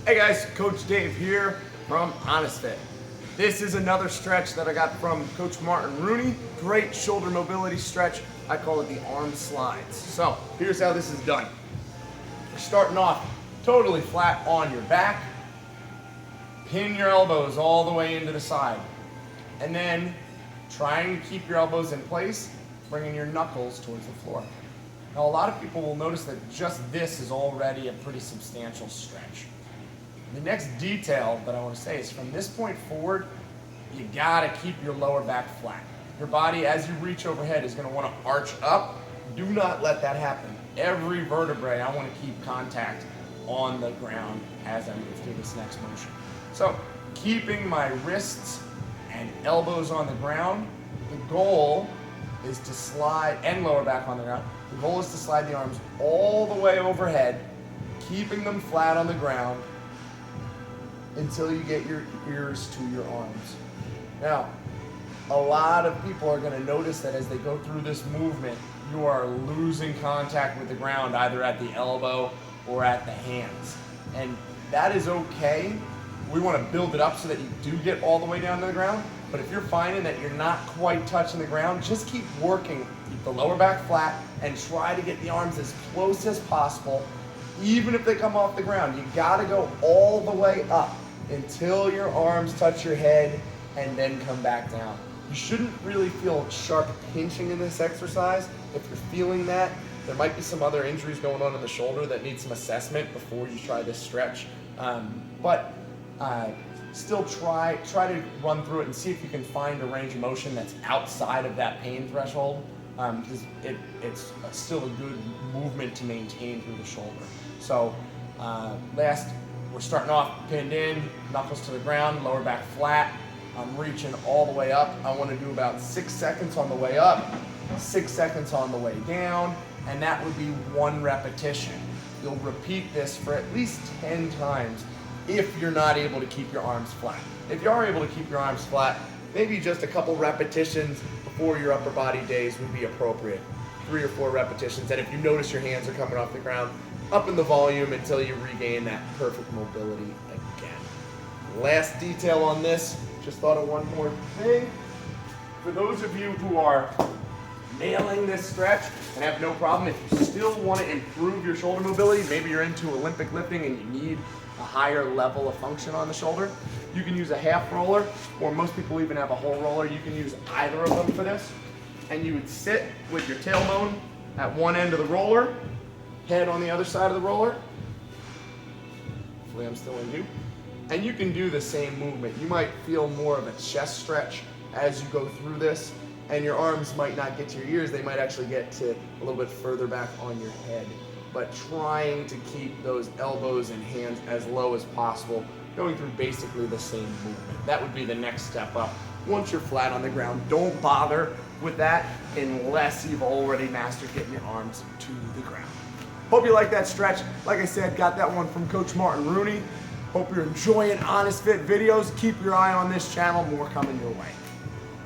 Hey guys, Coach Dave here from Honest Fit. This is another stretch that I got from Coach Martin Rooney. Great shoulder mobility stretch. I call it the arm slides. So here's how this is done. You're starting off totally flat on your back. Pin your elbows all the way into the side. And then trying to keep your elbows in place, bringing your knuckles towards the floor. Now a lot of people will notice that just this is already a pretty substantial stretch. The next detail that I want to say is from this point forward, you gotta keep your lower back flat. Your body, as you reach overhead, is gonna want to arch up. Do not let that happen. Every vertebrae, I want to keep contact on the ground as I move through this next motion. So, keeping my wrists and elbows on the ground, the goal is to slide, and lower back on the ground, the goal is to slide the arms all the way overhead, keeping them flat on the ground, until you get your ears to your arms. Now, a lot of people are going to notice that as they go through this movement, you are losing contact with the ground, either at the elbow or at the hands. And that is okay. We want to build it up so that you do get all the way down to the ground. But if you're finding that you're not quite touching the ground, just keep working. Keep the lower back flat and try to get the arms as close as possible. Even if they come off the ground, you got to go all the way up until your arms touch your head and then come back down. You shouldn't really feel sharp pinching in this exercise. If you're feeling that, there might be some other injuries going on in the shoulder that need some assessment before you try this stretch. Still try to run through it and see if you can find a range of motion that's outside of that pain threshold, because it's still a good movement to maintain through the shoulder. So we're starting off pinned in, knuckles to the ground, lower back flat. I'm reaching all the way up. I want to do about 6 seconds on the way up, 6 seconds on the way down, and that would be 1 repetition. You'll repeat this for at least 10 times if you're not able to keep your arms flat. If you are able to keep your arms flat, maybe just a couple repetitions before your upper body days would be appropriate. 3 or 4 repetitions, and if you notice your hands are coming off the ground, up in the volume until you regain that perfect mobility again. Last detail on this, just thought of one more thing. For those of you who are nailing this stretch and have no problem, if you still want to improve your shoulder mobility, maybe you're into Olympic lifting and you need a higher level of function on the shoulder, you can use a half roller, or most people even have a whole roller. You can use either of them for this. And you would sit with your tailbone at one end of the roller, head on the other side of the roller. Hopefully I'm still in view. And you can do the same movement. You might feel more of a chest stretch as you go through this, and your arms might not get to your ears. They might actually get to a little bit further back on your head. But trying to keep those elbows and hands as low as possible, going through basically the same movement. That would be the next step up. Once you're flat on the ground, don't bother with that unless you've already mastered getting your arms to the ground. Hope you like that stretch. Like I said, got that one from Coach Martin Rooney. Hope you're enjoying Honest Fit videos. Keep your eye on this channel. More coming your way.